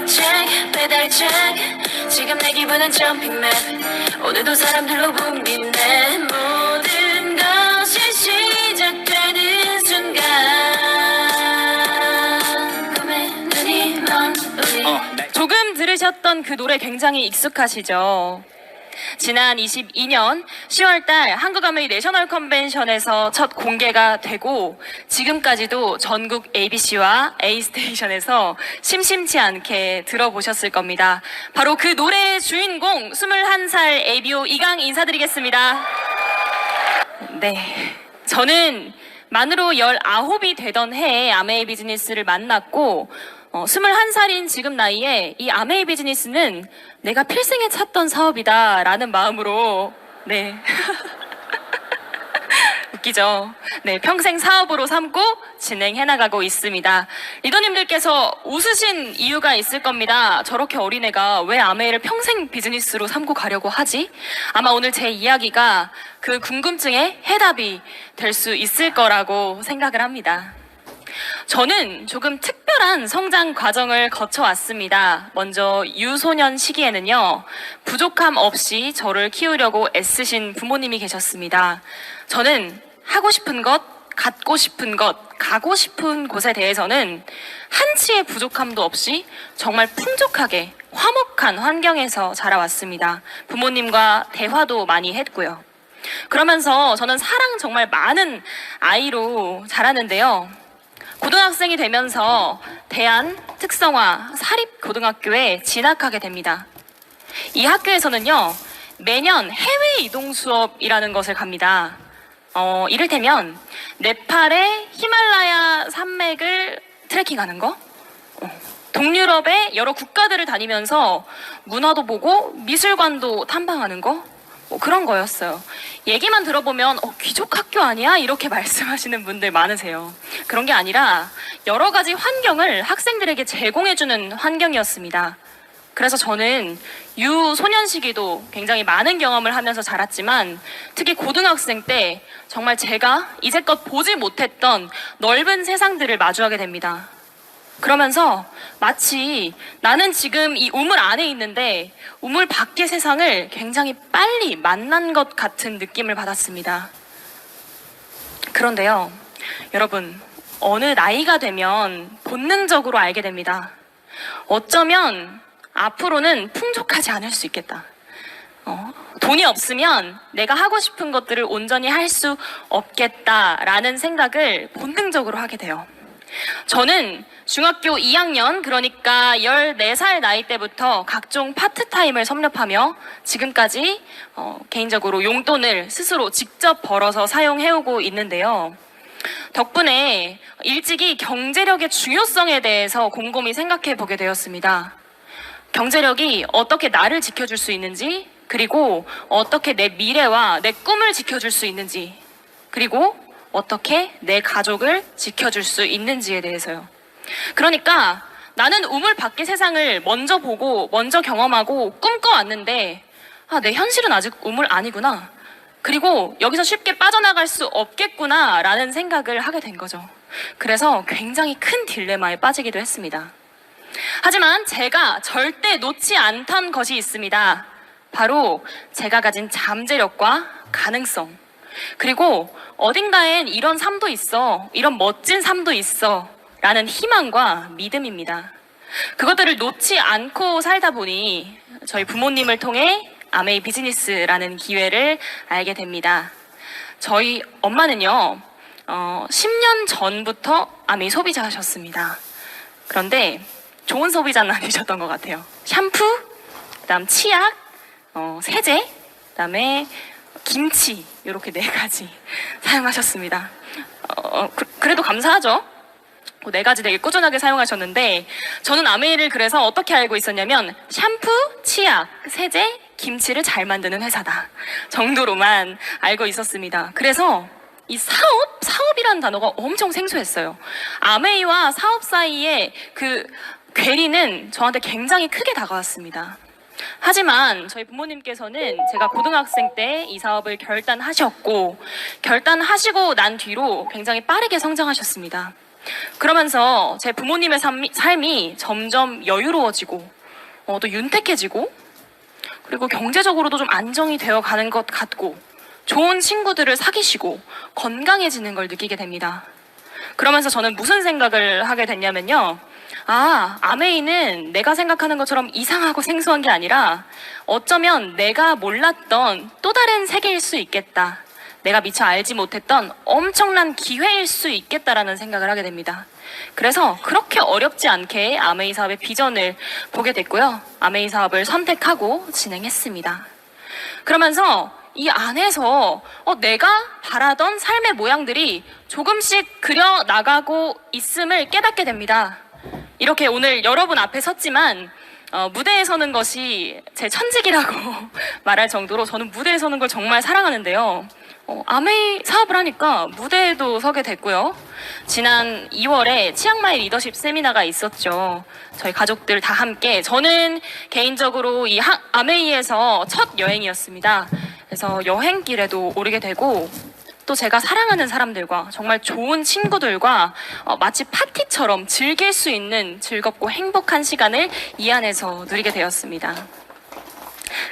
check 배달 check 지금 내 기분은 점핑맨 오늘도 사람들로 붐비네 모든 것이 시작되는 순간 꿈에 눈이 먼 우리 조금 들으셨던 그 노래 굉장히 익숙하시죠? 지난 22년 10월달 한국아메이 내셔널 컨벤션에서 첫 공개가 되고 지금까지도 전국 ABC와 A스테이션에서 심심치 않게 들어보셨을 겁니다. 바로 그 노래의 주인공 21살 ABO 이강 인사드리겠습니다. 네, 저는 만으로 19이 되던 해에 아메이 비즈니스를 만났고 21살인 지금 나이에 이 아메이 비즈니스는 내가 필생에 찾던 사업이다 라는 마음으로 네 웃기죠. 네, 평생 사업으로 삼고 진행해 나가고 있습니다. 리더님들께서 웃으신 이유가 있을 겁니다. 저렇게 어린애가 왜 아메이를 평생 비즈니스로 삼고 가려고 하지? 아마 오늘 제 이야기가 그 궁금증의 해답이 될 수 있을 거라고 생각을 합니다. 저는 조금 특별한 성장 과정을 거쳐왔습니다. 먼저 유소년 시기에는요, 부족함 없이 저를 키우려고 애쓰신 부모님이 계셨습니다. 저는 하고 싶은 것, 갖고 싶은 것, 가고 싶은 곳에 대해서는 한치의 부족함도 없이 정말 풍족하게 화목한 환경에서 자라왔습니다. 부모님과 대화도 많이 했고요. 그러면서 저는 사랑 정말 많은 아이로 자라는데요. 고등학생이 되면서 대한 특성화 사립고등학교에 진학하게 됩니다. 이 학교에서는요, 매년 해외 이동 수업이라는 것을 갑니다. 이를테면 네팔의 히말라야 산맥을 트레킹하는 거, 동유럽의 여러 국가들을 다니면서 문화도 보고 미술관도 탐방하는 거, 그런 거였어요. 얘기만 들어보면 귀족 학교 아니야? 이렇게 말씀하시는 분들 많으세요. 그런 게 아니라 여러 가지 환경을 학생들에게 제공해주는 환경이었습니다. 그래서 저는 유소년 시기도 굉장히 많은 경험을 하면서 자랐지만 특히 고등학생 때 정말 제가 이제껏 보지 못했던 넓은 세상들을 마주하게 됩니다. 그러면서 마치 나는 지금 이 우물 안에 있는데 우물 밖의 세상을 굉장히 빨리 만난 것 같은 느낌을 받았습니다. 그런데요, 여러분, 어느 나이가 되면 본능적으로 알게 됩니다. 어쩌면 앞으로는 풍족하지 않을 수 있겠다. 돈이 없으면 내가 하고 싶은 것들을 온전히 할 수 없겠다라는 생각을 본능적으로 하게 돼요. 저는 중학교 2학년, 그러니까 14살 나이 때부터 각종 파트타임을 섭렵하며 지금까지 개인적으로 용돈을 스스로 직접 벌어서 사용해오고 있는데요. 덕분에 일찍이 경제력의 중요성에 대해서 곰곰이 생각해 보게 되었습니다. 경제력이 어떻게 나를 지켜줄 수 있는지, 그리고 어떻게 내 미래와 내 꿈을 지켜줄 수 있는지, 그리고 어떻게 내 가족을 지켜줄 수 있는지에 대해서요. 그러니까 나는 우물 밖의 세상을 먼저 보고 먼저 경험하고 꿈꿔왔는데 내 현실은 아직 우물 아니구나. 그리고 여기서 쉽게 빠져나갈 수 없겠구나 라는 생각을 하게 된 거죠. 그래서 굉장히 큰 딜레마에 빠지기도 했습니다. 하지만 제가 절대 놓지 않던 것이 있습니다. 바로 제가 가진 잠재력과 가능성, 그리고 어딘가엔 이런 삶도 있어, 이런 멋진 삶도 있어 라는 희망과 믿음입니다. 그것들을 놓지 않고 살다 보니 저희 부모님을 통해 아메이 비즈니스라는 기회를 알게 됩니다. 저희 엄마는요, 10년 전부터 아메이 소비자셨습니다. 그런데 좋은 소비자는 아니셨던 것 같아요. 샴푸, 그다음 치약, 세제, 그다음에 김치, 이렇게 4가지 사용하셨습니다. 그래도 감사하죠? 4가지 되게 꾸준하게 사용하셨는데 저는 아메이를 그래서 어떻게 알고 있었냐면 샴푸, 치약, 세제, 김치를 잘 만드는 회사다 정도로만 알고 있었습니다. 그래서 이 사업이라는 단어가 엄청 생소했어요. 아메이와 사업 사이의 그 괴리는 저한테 굉장히 크게 다가왔습니다. 하지만 저희 부모님께서는 제가 고등학생 때 이 사업을 결단하셨고 결단하시고 난 뒤로 굉장히 빠르게 성장하셨습니다. 그러면서 제 부모님의 삶이 점점 여유로워지고 또 윤택해지고 그리고 경제적으로도 좀 안정이 되어 가는 것 같고 좋은 친구들을 사귀시고 건강해지는 걸 느끼게 됩니다. 그러면서 저는 무슨 생각을 하게 됐냐면요. 아메이는 내가 생각하는 것처럼 이상하고 생소한 게 아니라 어쩌면 내가 몰랐던 또 다른 세계일 수 있겠다. 내가 미처 알지 못했던 엄청난 기회일 수 있겠다라는 생각을 하게 됩니다. 그래서 그렇게 어렵지 않게 아메이 사업의 비전을 보게 됐고요. 아메이 사업을 선택하고 진행했습니다. 그러면서 이 안에서 내가 바라던 삶의 모양들이 조금씩 그려 나가고 있음을 깨닫게 됩니다. 이렇게 오늘 여러분 앞에 섰지만 무대에 서는 것이 제 천직이라고 말할 정도로 저는 무대에 서는 걸 정말 사랑하는데요. 아메이 사업을 하니까 무대에도 서게 됐고요. 지난 2월에 치앙마이 리더십 세미나가 있었죠. 저희 가족들 다 함께 저는 개인적으로 이 아메이에서 첫 여행이었습니다. 그래서 여행길에도 오르게 되고 또 제가 사랑하는 사람들과 정말 좋은 친구들과 마치 파티처럼 즐길 수 있는 즐겁고 행복한 시간을 이 안에서 누리게 되었습니다.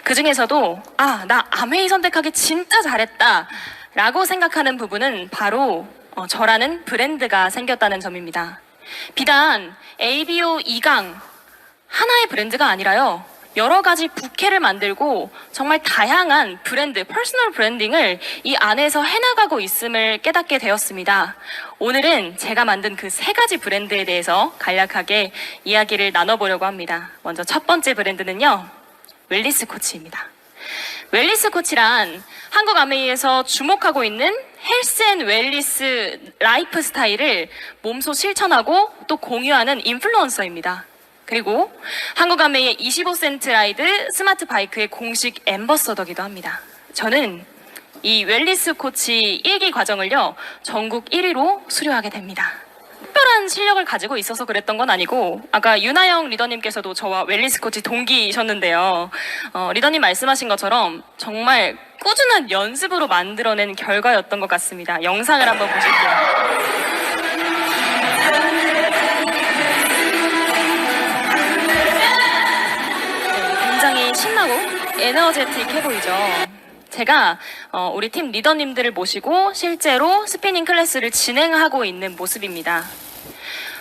그 중에서도 나 아메이 선택하기 진짜 잘했다 라고 생각하는 부분은 바로 저라는 브랜드가 생겼다는 점입니다. 비단 ABO 2강 하나의 브랜드가 아니라요. 여러 가지 부캐를 만들고 정말 다양한 브랜드, 퍼스널 브랜딩을 이 안에서 해나가고 있음을 깨닫게 되었습니다. 오늘은 제가 만든 그 3가지 브랜드에 대해서 간략하게 이야기를 나눠보려고 합니다. 먼저 첫 번째 브랜드는요. 웰니스 코치입니다. 웰니스 코치란 한국 아메이에서 주목하고 있는 헬스 앤 웰니스 라이프 스타일을 몸소 실천하고 또 공유하는 인플루언서입니다. 그리고 한국 아메이의 25센트 라이드 스마트 바이크의 공식 앰버서더기도 합니다. 저는 이 웰니스 코치 1기 과정을요, 전국 1위로 수료하게 됩니다. 특별한 실력을 가지고 있어서 그랬던 건 아니고, 아까 윤하영 리더님께서도 저와 웰니스 코치 동기이셨는데요. 리더님 말씀하신 것처럼 정말 꾸준한 연습으로 만들어낸 결과였던 것 같습니다. 영상을 한번 보실게요. 굉장히 신나고 에너제틱해 보이죠. 제가 우리 팀 리더님들을 모시고 실제로 스피닝 클래스를 진행하고 있는 모습입니다.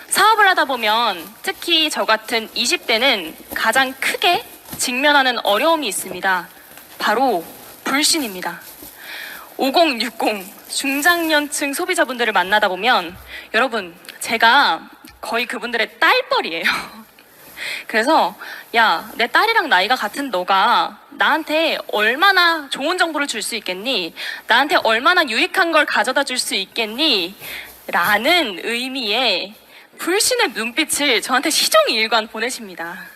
사업을 하다 보면 특히 저 같은 20대는 가장 크게 직면하는 어려움이 있습니다. 바로 불신입니다. 5060 중장년층 소비자분들을 만나다 보면 여러분, 제가 거의 그분들의 딸뻘이에요. 그래서 내 딸이랑 나이가 같은 너가 나한테 얼마나 좋은 정보를 줄 수 있겠니? 나한테 얼마나 유익한 걸 가져다 줄 수 있겠니? 라는 의미의 불신의 눈빛을 저한테 시종일관 보내십니다.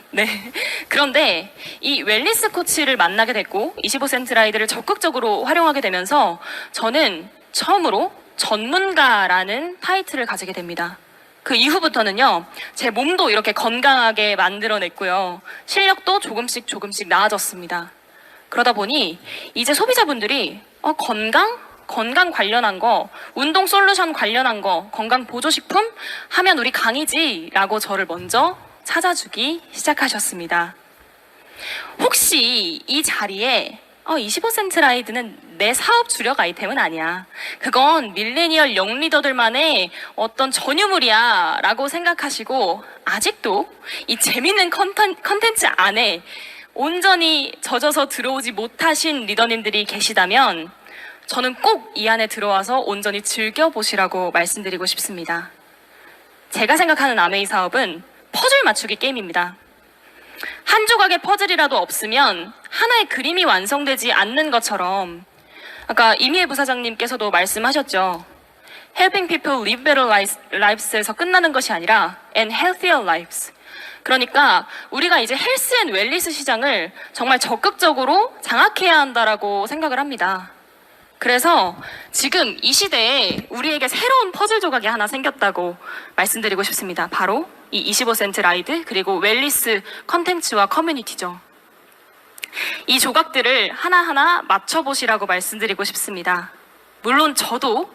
네. 그런데 이 웰니스 코치를 만나게 됐고 25센트 라이드를 적극적으로 활용하게 되면서 저는 처음으로 전문가라는 타이틀을 가지게 됩니다. 그 이후부터는요, 제 몸도 이렇게 건강하게 만들어냈고요. 실력도 조금씩 나아졌습니다. 그러다 보니 이제 소비자분들이 건강 관련한 거, 운동 솔루션 관련한 거, 건강 보조식품 하면 우리 강이지 라고 저를 먼저 찾아주기 시작하셨습니다. 혹시 이 자리에 25센트 라이드는 내 사업 주력 아이템은 아니야. 그건 밀레니얼 영리더들만의 어떤 전유물이야 라고 생각하시고 아직도 이 재밌는 컨텐츠 안에 온전히 젖어서 들어오지 못하신 리더님들이 계시다면 저는 꼭 이 안에 들어와서 온전히 즐겨보시라고 말씀드리고 싶습니다. 제가 생각하는 아메이 사업은 퍼즐 맞추기 게임입니다. 한 조각의 퍼즐이라도 없으면 하나의 그림이 완성되지 않는 것처럼 아까 이미애 부사장님께서도 말씀하셨죠. Helping people live better lives에서 끝나는 것이 아니라 and healthier lives. 그러니까 우리가 이제 헬스 앤 웰니스 시장을 정말 적극적으로 장악해야 한다라고 생각을 합니다. 그래서 지금 이 시대에 우리에게 새로운 퍼즐 조각이 하나 생겼다고 말씀드리고 싶습니다. 바로 이 25센트 라이드 그리고 웰니스 컨텐츠와 커뮤니티죠. 이 조각들을 하나하나 맞춰보시라고 말씀드리고 싶습니다. 물론 저도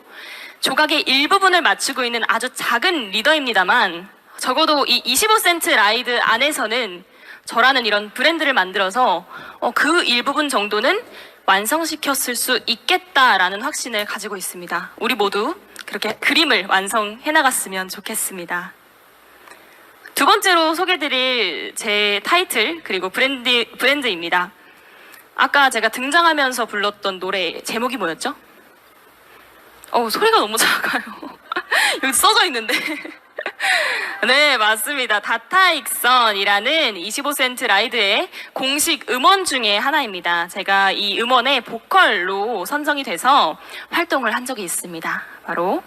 조각의 일부분을 맞추고 있는 아주 작은 리더입니다만 적어도 이 25센트 라이드 안에서는 저라는 이런 브랜드를 만들어서 그 일부분 정도는 완성시켰을 수 있겠다라는 확신을 가지고 있습니다. 우리 모두 그렇게 그림을 완성해 나갔으면 좋겠습니다. 두 번째로 소개드릴 제 타이틀 그리고 브랜드입니다. 아까 제가 등장하면서 불렀던 노래 제목이 뭐였죠? 소리가 너무 작아요. 여기 써져 있는데. 네, 맞습니다. 다타익선이라는 25센트 라이드의 공식 음원 중에 하나입니다. 제가 이 음원의 보컬로 선정이 돼서 활동을 한 적이 있습니다. 바로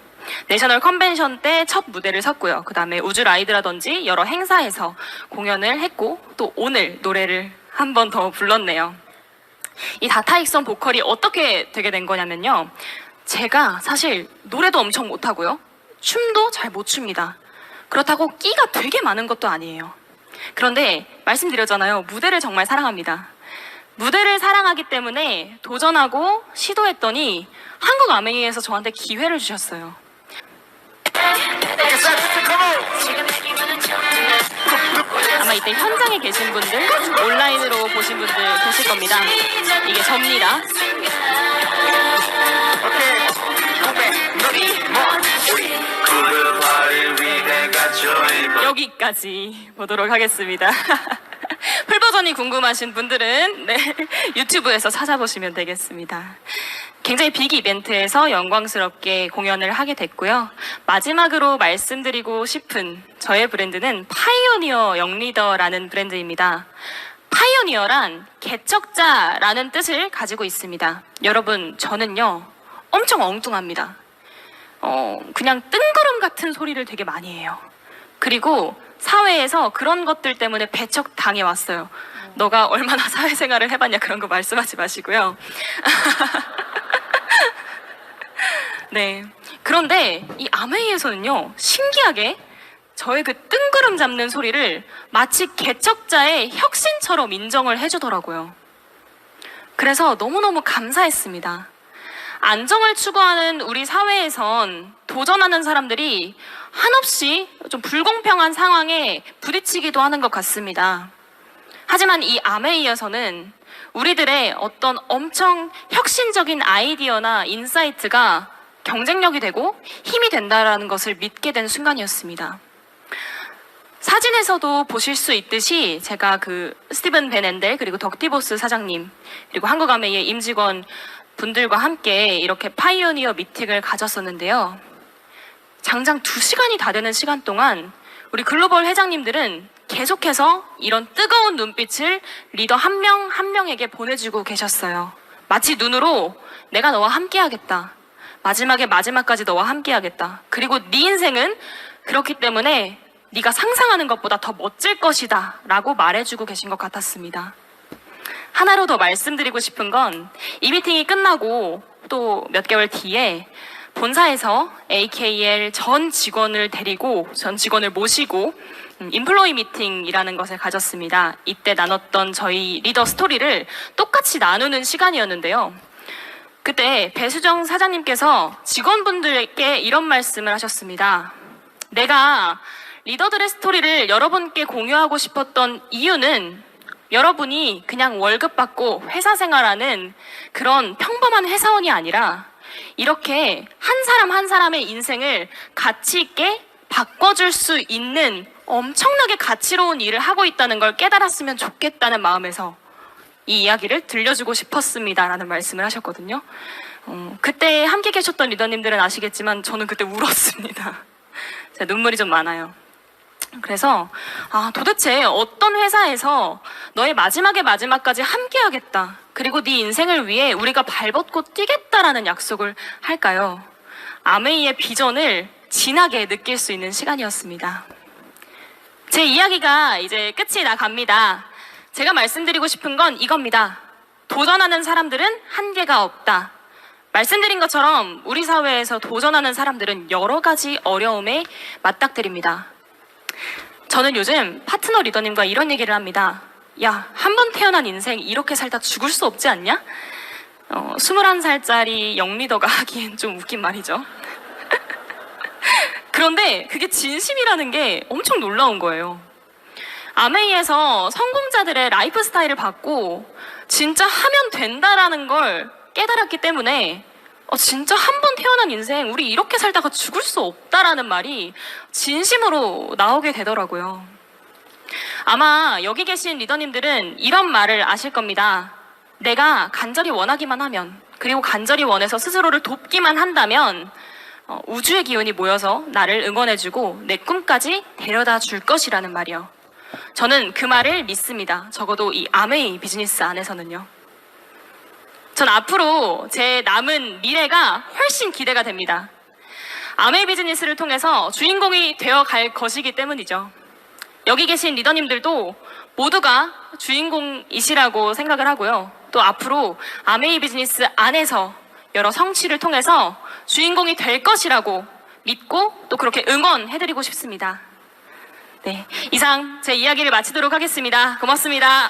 내셔널 컨벤션 때 첫 무대를 섰고요. 그 다음에 우주 라이드라든지 여러 행사에서 공연을 했고 또 오늘 노래를 한 번 더 불렀네요. 이 다타익선 보컬이 어떻게 되게 된 거냐면요. 제가 사실 노래도 엄청 못하고요. 춤도 잘 못 춥니다. 그렇다고 끼가 되게 많은 것도 아니에요. 그런데 말씀드렸잖아요. 무대를 정말 사랑합니다. 무대를 사랑하기 때문에 도전하고 시도했더니 한국 아메이에서 저한테 기회를 주셨어요. 아마 이때 현장에 계신 분들, 온라인으로 보신 분들 계실 겁니다. 이게 접니다. 여기까지 보도록 하겠습니다. 풀버전이 궁금하신 분들은 유튜브에서 찾아보시면 되겠습니다. 굉장히 빅 이벤트에서 영광스럽게 공연을 하게 됐고요. 마지막으로 말씀드리고 싶은 저의 브랜드는 파이오니어 영리더라는 브랜드입니다. 파이오니어란 개척자라는 뜻을 가지고 있습니다. 여러분, 저는요 엄청 엉뚱합니다. 그냥 뜬구름 같은 소리를 되게 많이 해요. 그리고 사회에서 그런 것들 때문에 배척 당해왔어요. 너가 얼마나 사회생활을 해봤냐 그런 거 말씀하지 마시고요. 네. 그런데 이 아메이에서는요, 신기하게 저의 그 뜬구름 잡는 소리를 마치 개척자의 혁신처럼 인정을 해주더라고요. 그래서 너무너무 감사했습니다. 안정을 추구하는 우리 사회에선 도전하는 사람들이 한없이 좀 불공평한 상황에 부딪히기도 하는 것 같습니다. 하지만 이 아메이에서는 우리들의 어떤 엄청 혁신적인 아이디어나 인사이트가 경쟁력이 되고 힘이 된다는 것을 믿게 된 순간이었습니다. 사진에서도 보실 수 있듯이 제가 그 스티븐 벤 앤델 그리고 덕티보스 사장님 그리고 한국아메이의 임직원 분들과 함께 이렇게 파이오니어 미팅을 가졌었는데요. 장장 2시간이 다 되는 시간 동안 우리 글로벌 회장님들은 계속해서 이런 뜨거운 눈빛을 리더 한 명 한 명에게 보내주고 계셨어요. 마치 눈으로 내가 너와 함께 하겠다. 마지막까지 너와 함께 하겠다. 그리고 네 인생은 그렇기 때문에 네가 상상하는 것보다 더 멋질 것이다 라고 말해주고 계신 것 같았습니다. 하나로 더 말씀드리고 싶은 건 이 미팅이 끝나고 또 몇 개월 뒤에 본사에서 AKL 전 직원을 모시고 인플로이 미팅이라는 것을 가졌습니다. 이때 나눴던 저희 리더 스토리를 똑같이 나누는 시간이었는데요. 그때 배수정 사장님께서 직원분들께 이런 말씀을 하셨습니다. 내가 리더들의 스토리를 여러분께 공유하고 싶었던 이유는 여러분이 그냥 월급 받고 회사 생활하는 그런 평범한 회사원이 아니라 이렇게 한 사람 한 사람의 인생을 가치 있게 바꿔줄 수 있는 엄청나게 가치로운 일을 하고 있다는 걸 깨달았으면 좋겠다는 마음에서 이 이야기를 들려주고 싶었습니다 라는 말씀을 하셨거든요. 그때 함께 계셨던 리더님들은 아시겠지만 저는 그때 울었습니다. 제가 눈물이 좀 많아요. 그래서 도대체 어떤 회사에서 너의 마지막까지 함께 하겠다. 그리고 네 인생을 위해 우리가 발벗고 뛰겠다라는 약속을 할까요? 아메이의 비전을 진하게 느낄 수 있는 시간이었습니다. 제 이야기가 이제 끝이 나갑니다. 제가 말씀드리고 싶은 건 이겁니다. 도전하는 사람들은 한계가 없다. 말씀드린 것처럼 우리 사회에서 도전하는 사람들은 여러 가지 어려움에 맞닥뜨립니다. 저는 요즘 파트너 리더님과 이런 얘기를 합니다. 야, 한 번 태어난 인생 이렇게 살다 죽을 수 없지 않냐? 21살짜리 영리더가 하기엔 좀 웃긴 말이죠. 그런데 그게 진심이라는 게 엄청 놀라운 거예요. 아메이에서 성공자들의 라이프 스타일을 받고 진짜 하면 된다라는 걸 깨달았기 때문에 진짜 한 번 태어난 인생 우리 이렇게 살다가 죽을 수 없다라는 말이 진심으로 나오게 되더라고요. 아마 여기 계신 리더님들은 이런 말을 아실 겁니다. 내가 간절히 원하기만 하면, 그리고 간절히 원해서 스스로를 돕기만 한다면 우주의 기운이 모여서 나를 응원해주고 내 꿈까지 데려다 줄 것이라는 말이요. 저는 그 말을 믿습니다. 적어도 이 아메이 비즈니스 안에서는요. 전 앞으로 제 남은 미래가 훨씬 기대가 됩니다. 아메이 비즈니스를 통해서 주인공이 되어 갈 것이기 때문이죠. 여기 계신 리더님들도 모두가 주인공이시라고 생각을 하고요. 또 앞으로 아메이 비즈니스 안에서 여러 성취를 통해서 주인공이 될 것이라고 믿고 또 그렇게 응원해드리고 싶습니다. 네, 이상 제 이야기를 마치도록 하겠습니다. 고맙습니다.